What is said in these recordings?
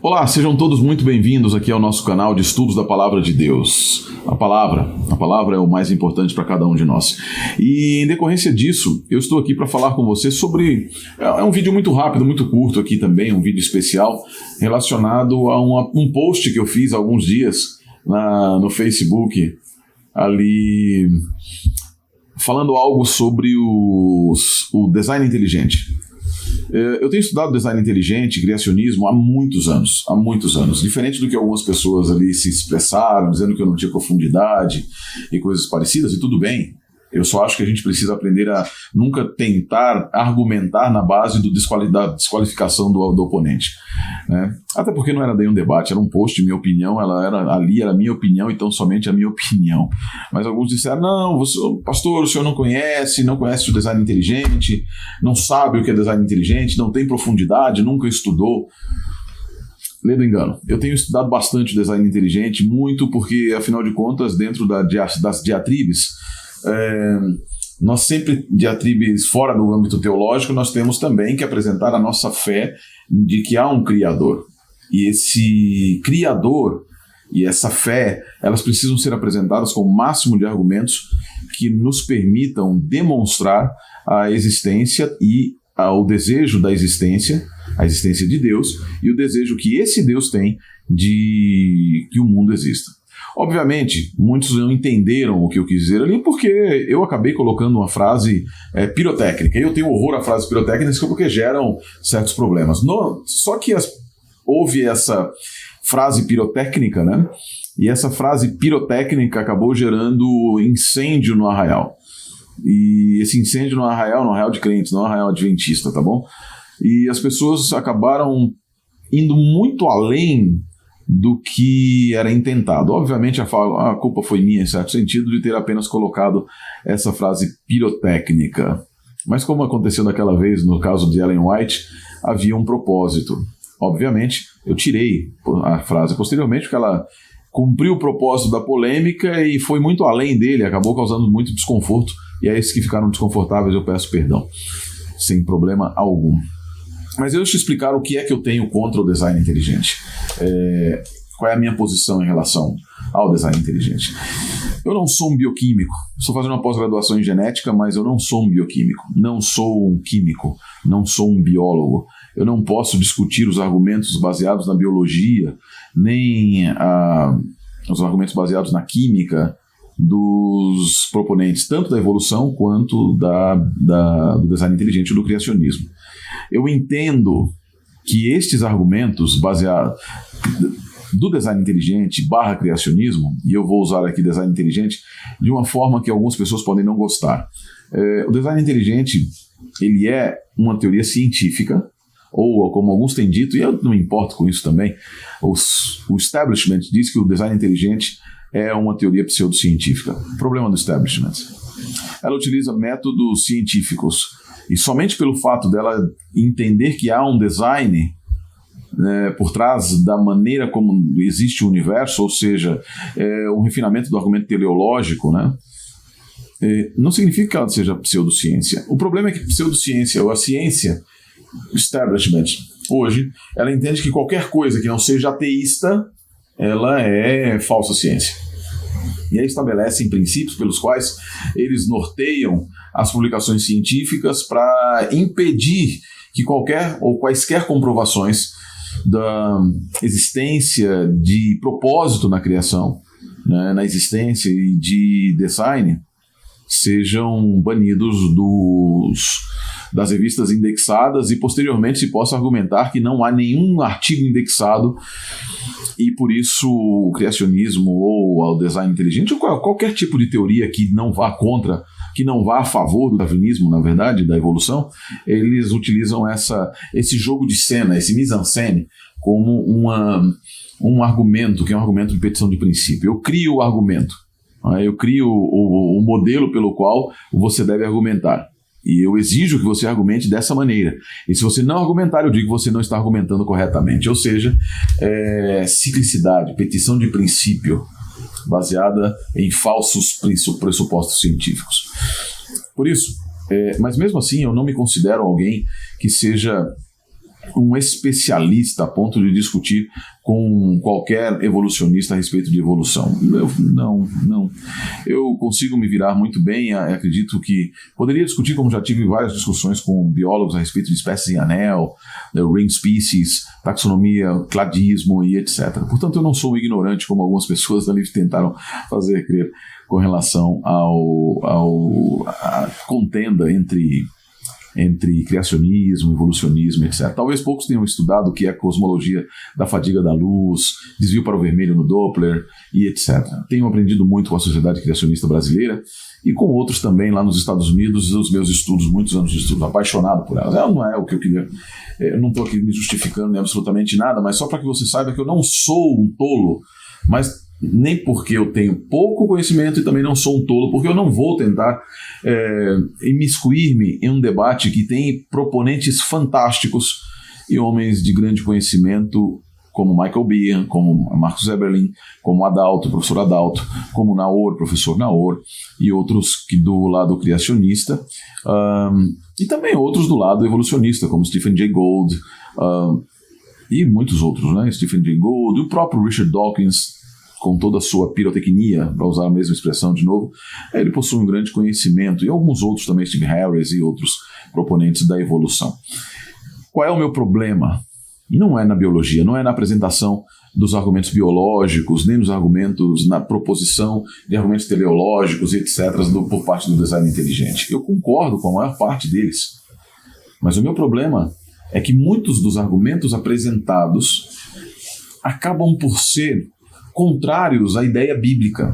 Olá, sejam todos muito bem-vindos aqui ao nosso canal de estudos da Palavra de Deus. A palavra é o mais importante para cada um de nós. E em decorrência disso, eu estou aqui para falar com você sobre... É um vídeo muito rápido, muito curto aqui também, um vídeo especial relacionado a um post que eu fiz há alguns dias no Facebook, ali falando algo sobre o design inteligente. Eu tenho estudado design inteligente, criacionismo há muitos anos, diferente do que algumas pessoas ali se expressaram, dizendo que eu não tinha profundidade e coisas parecidas, e tudo bem. Eu só acho que a gente precisa aprender a nunca tentar argumentar na base da desqualificação do oponente, né? Até porque não era daí um debate, era um post de minha opinião, era minha opinião, então somente a minha opinião. Mas alguns disseram, não, pastor, o senhor não conhece o design inteligente, não sabe o que é design inteligente, não tem profundidade, nunca estudou. Lê do engano. Eu tenho estudado bastante o design inteligente, muito porque, afinal de contas, dentro das diatribes, nós sempre, diatribes fora do âmbito teológico, nós temos também que apresentar a nossa fé de que há um Criador. E esse Criador e essa fé, elas precisam ser apresentadas com o máximo de argumentos que nos permitam demonstrar a existência e o desejo da existência, a existência de Deus e o desejo que esse Deus tem de que o mundo exista. Obviamente, muitos não entenderam o que eu quis dizer ali, porque eu acabei colocando uma frase pirotécnica. E eu tenho horror a frases pirotécnicas porque geram certos problemas. Só que houve essa frase pirotécnica, né? E essa frase pirotécnica acabou gerando incêndio no arraial. E esse incêndio no arraial de crentes, não arraial adventista, tá bom? E as pessoas acabaram indo muito além do que era intentado. Obviamente a culpa foi minha, em certo sentido, de ter apenas colocado essa frase pirotécnica. Mas como aconteceu daquela vez no caso de Ellen White, havia um propósito. Obviamente, eu tirei a frase posteriormente, porque ela cumpriu o propósito da polêmica e foi muito além dele, acabou causando muito desconforto, e a esses que ficaram desconfortáveis eu peço perdão, sem problema algum. Mas eu deixo explicar o que é que eu tenho contra o design inteligente. Qual é a minha posição em relação ao design inteligente. Eu não sou um bioquímico, estou fazendo uma pós-graduação em genética, mas eu não sou um bioquímico, não sou um químico, não sou um biólogo. Eu não posso discutir os argumentos baseados na biologia, nem os argumentos baseados na química dos proponentes, tanto da evolução quanto do design inteligente ou do criacionismo. Eu entendo que estes argumentos baseados do design inteligente / criacionismo, e eu vou usar aqui design inteligente de uma forma que algumas pessoas podem não gostar. O design inteligente, ele é uma teoria científica, ou como alguns têm dito, e eu não me importo com isso também, o establishment diz que o design inteligente é uma teoria pseudocientífica. O problema do establishment: ela utiliza métodos científicos, e somente pelo fato dela entender que há um design por trás da maneira como existe o universo, ou seja, um refinamento do argumento teleológico, né? Não significa que ela seja pseudociência. O problema é que pseudociência, ou a ciência, establishment, hoje, ela entende que qualquer coisa que não seja ateísta, ela é falsa ciência. E aí estabelecem princípios pelos quais eles norteiam as publicações científicas para impedir que qualquer ou quaisquer comprovações da existência de propósito na criação, né, na existência de design, sejam banidos das revistas indexadas e posteriormente se possa argumentar que não há nenhum artigo indexado e por isso o criacionismo ou o design inteligente ou qualquer tipo de teoria que não vá contra, que não vá a favor do darwinismo, na verdade, da evolução, eles utilizam esse jogo de cena, esse mise-en-scène, como um argumento, que é um argumento de petição de princípio. Eu crio o argumento, eu crio o modelo pelo qual você deve argumentar. E eu exijo que você argumente dessa maneira. E se você não argumentar, eu digo que você não está argumentando corretamente. Ou seja, ciclicidade, petição de princípio, baseada em falsos pressupostos científicos. Por isso, mas mesmo assim, eu não me considero alguém que seja um especialista a ponto de discutir com qualquer evolucionista a respeito de evolução. Não. Eu consigo me virar muito bem, acredito que poderia discutir, como já tive várias discussões com biólogos a respeito de espécies em anel, ring species, taxonomia, cladismo e etc. Portanto, eu não sou ignorante como algumas pessoas ali tentaram fazer crer com relação à contenda entre criacionismo, evolucionismo, etc. Talvez poucos tenham estudado o que é a cosmologia da fadiga da luz, desvio para o vermelho no Doppler e etc. Tenho aprendido muito com a Sociedade Criacionista Brasileira e com outros também lá nos Estados Unidos, os meus estudos, muitos anos de estudo, apaixonado por elas. Ela não é o que eu queria, eu não estou aqui me justificando nem absolutamente nada, mas só para que você saiba que eu não sou um tolo, mas nem porque eu tenho pouco conhecimento e também não sou um tolo, porque eu não vou tentar imiscuir-me em um debate que tem proponentes fantásticos e homens de grande conhecimento, como Michael Behan, como Marcus Eberlin, como Adalto, professor Adalto, como Naor, professor Naor, e outros que do lado criacionista, e também outros do lado evolucionista, como Stephen Jay Gould, e muitos outros, né? Stephen Jay Gould, e o próprio Richard Dawkins, com toda a sua pirotecnia, para usar a mesma expressão de novo, ele possui um grande conhecimento, e alguns outros também, Steve Harris e outros proponentes da evolução. Qual é o meu problema? Não é na biologia, não é na apresentação dos argumentos biológicos, nem nos argumentos, na proposição de argumentos teleológicos e etc. Por parte do design inteligente. Eu concordo com a maior parte deles, mas o meu problema é que muitos dos argumentos apresentados acabam por ser contrários à ideia bíblica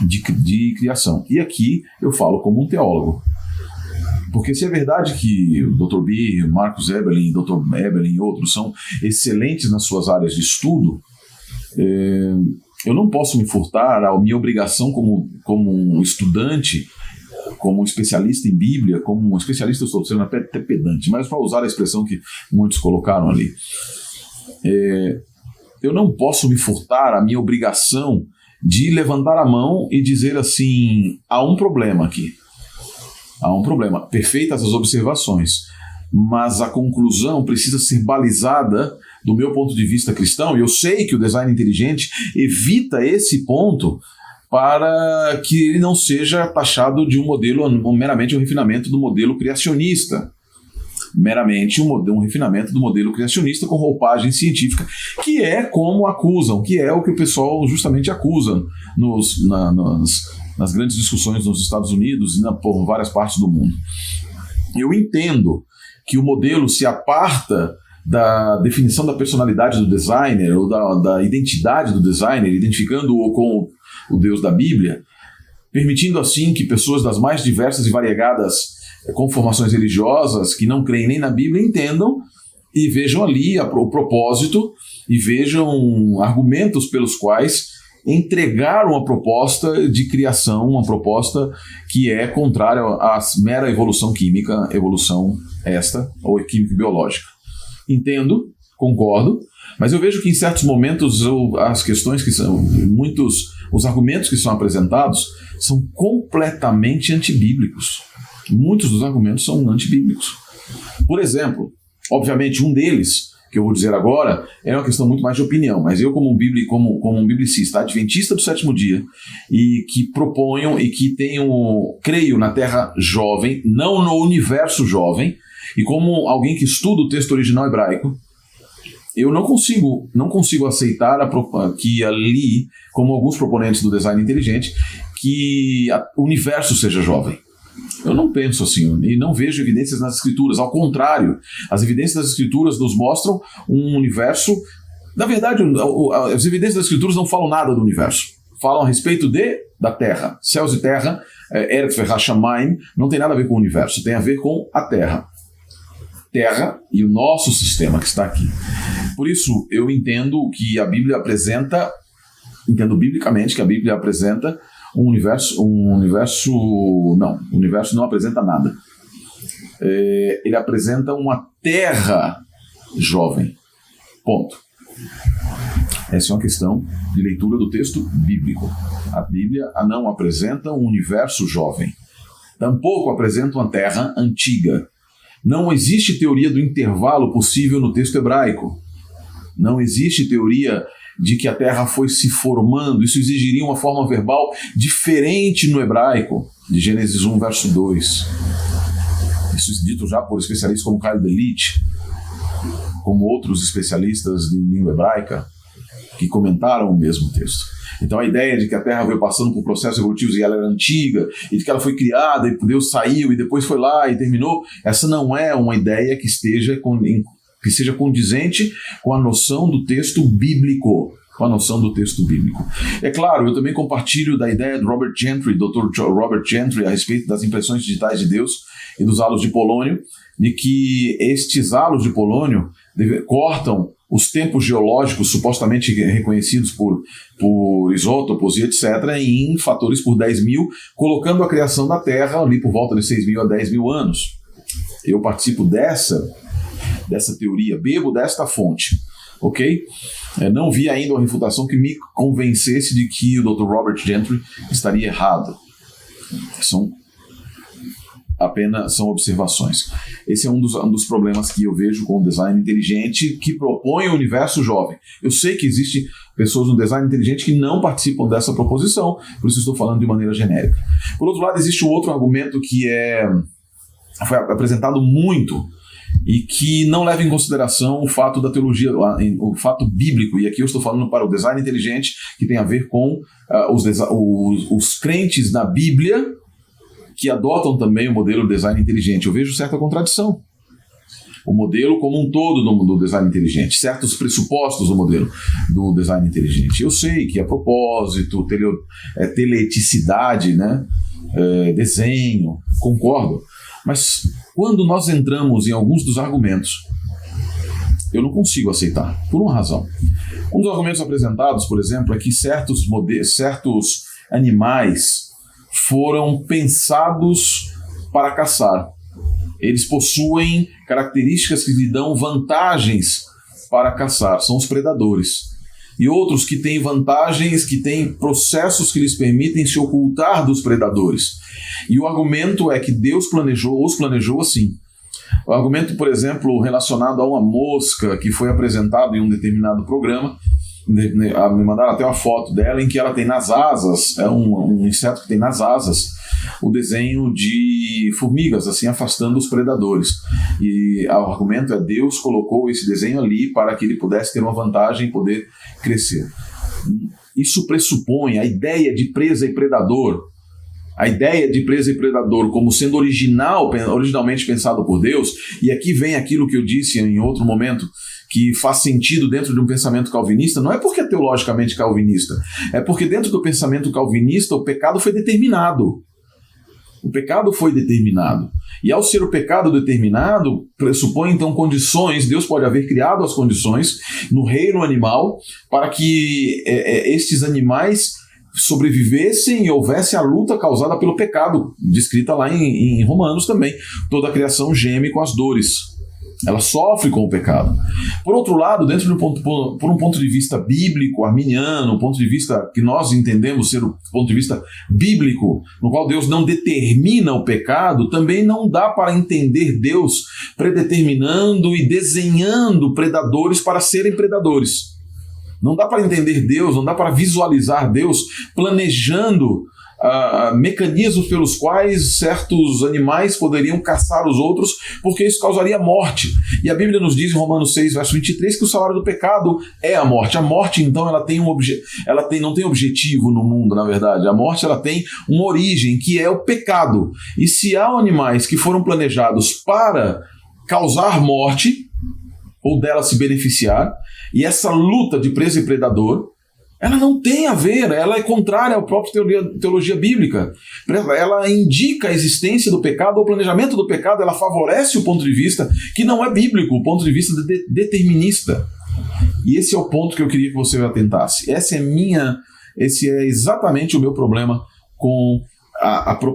de criação. E aqui eu falo como um teólogo. Porque se é verdade que o Dr. B, Marcus Eberlin, Dr. Eberlin e outros são excelentes nas suas áreas de estudo, eu não posso me furtar à minha obrigação como um estudante, como um especialista em Bíblia, como um especialista, eu estou sendo até pedante, mas para usar a expressão que muitos colocaram ali. Eu não posso me furtar à minha obrigação de levantar a mão e dizer assim, há um problema aqui. Há um problema. Perfeitas as observações, mas a conclusão precisa ser balizada do meu ponto de vista cristão, e eu sei que o design inteligente evita esse ponto para que ele não seja taxado de um modelo, meramente um refinamento do modelo criacionista. Meramente um refinamento do modelo criacionista com roupagem científica, que é como acusam, que é o que o pessoal justamente acusa nas grandes discussões nos Estados Unidos e por várias partes do mundo. Eu entendo que o modelo se aparta da definição da personalidade do designer ou da identidade do designer, identificando-o com o Deus da Bíblia, permitindo assim que pessoas das mais diversas e variegadas conformações religiosas que não creem nem na Bíblia entendam e vejam ali o propósito e vejam argumentos pelos quais entregaram a proposta de criação, uma proposta que é contrária à mera evolução química, evolução ou químico-biológica. Entendo, concordo, mas eu vejo que em certos momentos as questões que são os argumentos que são apresentados são completamente antibíblicos. Muitos dos argumentos são antibíblicos. Por exemplo, obviamente um deles, que eu vou dizer agora, é uma questão muito mais de opinião, mas eu como um biblicista, adventista do sétimo dia, e que proponho e que creio na Terra jovem, não no universo jovem, e como alguém que estuda o texto original hebraico, eu não consigo aceitar que ali, como alguns proponentes do design inteligente, que o universo seja jovem. Eu não penso assim, e não vejo evidências nas escrituras. Ao contrário, as evidências das escrituras nos mostram um universo... Na verdade, as evidências das escrituras não falam nada do universo. Falam a respeito da Terra. Céus e terra, Eretz V'Hashamayim, não tem nada a ver com o universo, tem a ver com a Terra. Terra e o nosso sistema que está aqui. Por isso, eu entendo que a Bíblia apresenta, entendo biblicamente que a Bíblia apresenta o universo não apresenta nada. Ele apresenta uma terra jovem. Ponto. Essa é uma questão de leitura do texto bíblico. A Bíblia não apresenta um universo jovem. Tampouco apresenta uma terra antiga. Não existe teoria do intervalo possível no texto hebraico. Não existe teoria de que a terra foi se formando. Isso exigiria uma forma verbal diferente no hebraico, de Gênesis 1, verso 2. Isso é dito já por especialistas como Kyle DeLitt, como outros especialistas de língua hebraica, que comentaram o mesmo texto. Então a ideia de que a Terra veio passando por processos evolutivos e ela era antiga, e de que ela foi criada e Deus saiu e depois foi lá e terminou, essa não é uma ideia que seja condizente com a noção do texto bíblico. É claro, eu também compartilho da ideia do Robert Gentry, Dr. Robert Gentry, a respeito das impressões digitais de Deus e dos halos de polônio, de que estes halos de polônio cortam os tempos geológicos supostamente reconhecidos por isótopos e etc. em fatores por 10 mil, colocando a criação da Terra ali por volta de 6 mil a 10 mil anos. Eu participo dessa teoria, bebo desta fonte, ok? Não vi ainda uma refutação que me convencesse de que o Dr. Robert Gentry estaria errado. São observações. Esse é um dos problemas que eu vejo com o design inteligente que propõe o universo jovem. Eu sei que existem pessoas no design inteligente que não participam dessa proposição, por isso estou falando de maneira genérica. Por outro lado, existe um outro argumento que foi apresentado muito e que não leva em consideração o fato da teologia, o fato bíblico, e aqui eu estou falando para o design inteligente, que tem a ver com os crentes na Bíblia, que adotam também o modelo design inteligente. Eu vejo certa contradição. O modelo como um todo do design inteligente, certos pressupostos do modelo do design inteligente. Eu sei que a propósito, teleticidade, né? Desenho, concordo. Mas quando nós entramos em alguns dos argumentos, eu não consigo aceitar, por uma razão. Um dos argumentos apresentados, por exemplo, é que certos animais foram pensados para caçar. Eles possuem características que lhe dão vantagens para caçar, são os predadores. E outros que têm vantagens, que têm processos que lhes permitem se ocultar dos predadores. E o argumento é que Deus os planejou assim. O argumento, por exemplo, relacionado a uma mosca que foi apresentado em um determinado programa, me mandaram até uma foto dela em que ela tem nas asas, é um inseto que tem nas asas o desenho de formigas, assim, afastando os predadores. E o argumento é: Deus colocou esse desenho ali para que ele pudesse ter uma vantagem e poder crescer. Isso pressupõe a ideia de presa e predador. A ideia de presa e predador como sendo originalmente pensado por Deus, e aqui vem aquilo que eu disse em outro momento, que faz sentido dentro de um pensamento calvinista, não é porque é teologicamente calvinista, é porque dentro do pensamento calvinista o pecado foi determinado. O pecado foi determinado. E ao ser o pecado determinado, pressupõe então condições, Deus pode haver criado as condições no reino animal para que estes animais sobrevivessem e houvesse a luta causada pelo pecado, descrita lá em Romanos também. Toda a criação geme com as dores. Ela sofre com o pecado. Por outro lado, por um ponto de vista bíblico, arminiano, um ponto de vista que nós entendemos ser o ponto de vista bíblico, no qual Deus não determina o pecado, também não dá para entender Deus predeterminando e desenhando predadores para serem predadores. Não dá para entender Deus, não dá para visualizar Deus planejando mecanismos pelos quais certos animais poderiam caçar os outros, porque isso causaria morte. E a Bíblia nos diz em Romanos 6, verso 23, que o salário do pecado é a morte. A morte, então, não tem objetivo no mundo, na verdade. A morte ela tem uma origem, que é o pecado. E se há animais que foram planejados para causar morte, ou dela se beneficiar, e essa luta de presa e predador, ela não tem a ver, ela é contrária à própria teologia bíblica. Ela indica a existência do pecado, o planejamento do pecado, ela favorece o ponto de vista que não é bíblico, o ponto de vista determinista. E esse é o ponto que eu queria que você atentasse. Esse é exatamente o meu problema com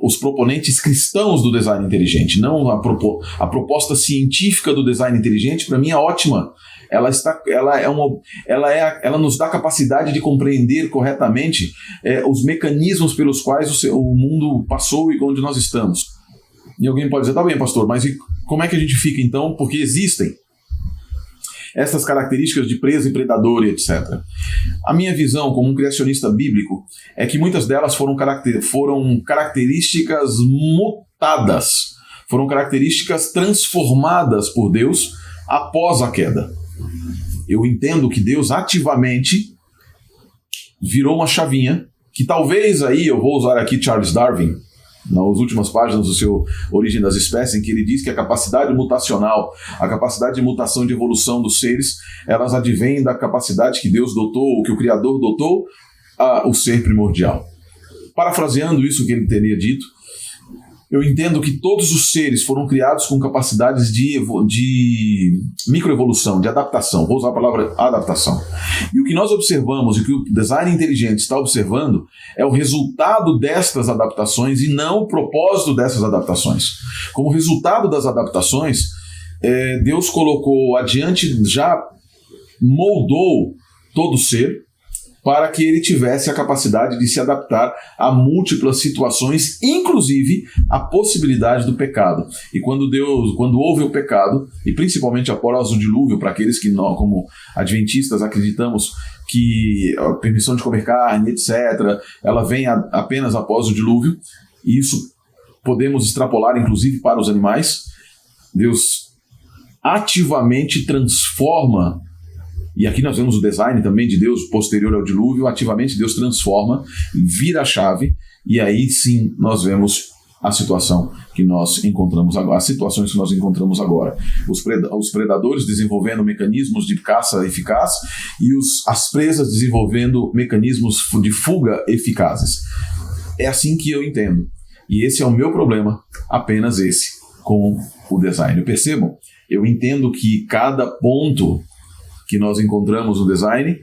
os proponentes cristãos do design inteligente. Não a proposta científica do design inteligente, para mim, é ótima. Ela nos dá a capacidade de compreender corretamente os mecanismos pelos quais o mundo passou e onde nós estamos. E alguém pode dizer, tá bem, pastor, mas e como é que a gente fica então? Porque existem essas características de presa e predador e etc. A minha visão como um criacionista bíblico é que muitas delas foram características mutadas, foram características transformadas por Deus após a queda. Eu entendo que Deus ativamente virou uma chavinha, que talvez aí, eu vou usar aqui Charles Darwin, nas últimas páginas do seu Origem das Espécies, em que ele diz que a capacidade mutacional, a capacidade de mutação de evolução dos seres, elas advêm da capacidade que Deus dotou, que o Criador dotou, o ser primordial. Parafraseando isso que ele teria dito, eu entendo que todos os seres foram criados com capacidades de microevolução, de adaptação. Vou usar a palavra adaptação. E o que nós observamos e que o design inteligente está observando é o resultado destas adaptações e não o propósito dessas adaptações. Como resultado das adaptações, Deus colocou adiante, já moldou todo ser para que ele tivesse a capacidade de se adaptar a múltiplas situações, inclusive a possibilidade do pecado. E quando houve o pecado, e principalmente após o dilúvio, para aqueles que nós, como adventistas, acreditamos que a permissão de comer carne, etc., ela vem apenas após o dilúvio, e isso podemos extrapolar inclusive para os animais. Deus ativamente transforma. E aqui nós vemos o design também de Deus posterior ao dilúvio, ativamente Deus transforma, vira a chave, e aí sim nós vemos a situação que nós encontramos agora, as situações que nós encontramos agora. Os predadores desenvolvendo mecanismos de caça eficaz e as presas desenvolvendo mecanismos de fuga eficazes. É assim que eu entendo. E esse é o meu problema, apenas esse, com o design. Percebam? Eu entendo que cada ponto que nós encontramos no design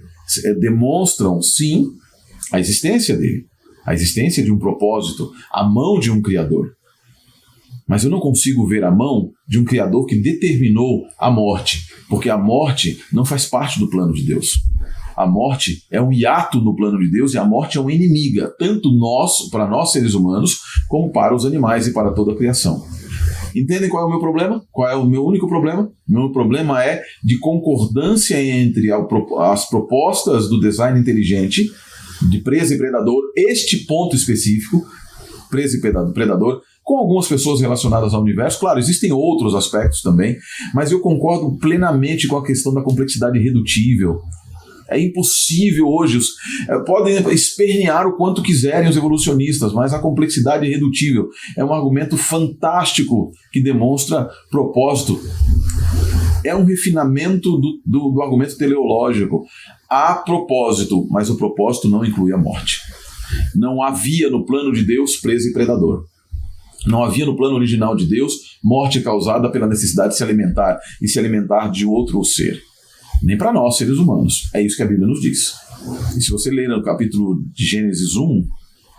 demonstram, sim, a existência dele, a existência de um propósito, a mão de um Criador. Mas eu não consigo ver a mão de um Criador que determinou a morte, porque a morte não faz parte do plano de Deus. A morte é um hiato no plano de Deus e a morte é uma inimiga, tanto para nós seres humanos, como para os animais e para toda a criação. Entendem qual é o meu problema? Qual é o meu único problema? Meu problema é de concordância entre as propostas do design inteligente, de presa e predador, este ponto específico, presa e predador, com algumas pessoas relacionadas ao universo. Claro, existem outros aspectos também, mas eu concordo plenamente com a questão da complexidade irredutível. É impossível hoje, podem espernear o quanto quiserem os evolucionistas, mas a complexidade é irredutível. É um argumento fantástico que demonstra propósito. É um refinamento do argumento teleológico. Há propósito, mas o propósito não inclui a morte. Não havia no plano de Deus presa e predador. Não havia no plano original de Deus morte causada pela necessidade de se alimentar e se alimentar de outro ser. Nem para nós, seres humanos. É isso que a Bíblia nos diz. E se você ler no capítulo de Gênesis 1,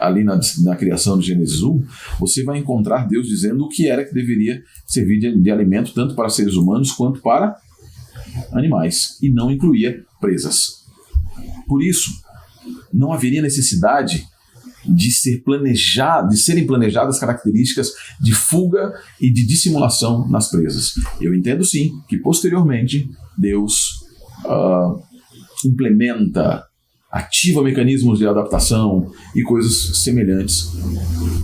ali na criação de Gênesis 1, você vai encontrar Deus dizendo o que era que deveria servir de alimento tanto para seres humanos quanto para animais. E não incluía presas. Por isso, não haveria necessidade de serem planejadas características de fuga e de dissimulação nas presas. Eu entendo sim que posteriormente Deus ativa mecanismos de adaptação e coisas semelhantes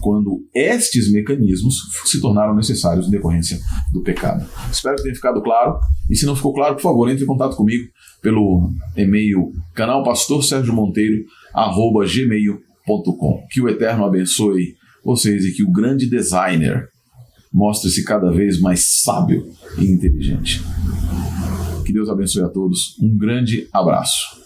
quando estes mecanismos se tornaram necessários em decorrência do pecado. Espero que tenha ficado claro, e se não ficou claro, por favor, entre em contato comigo pelo e-mail canalpastorsergiomonteiro@gmail.com. Que o Eterno abençoe vocês e que o grande designer mostre-se cada vez mais sábio e inteligente. Que Deus abençoe a todos. Um grande abraço.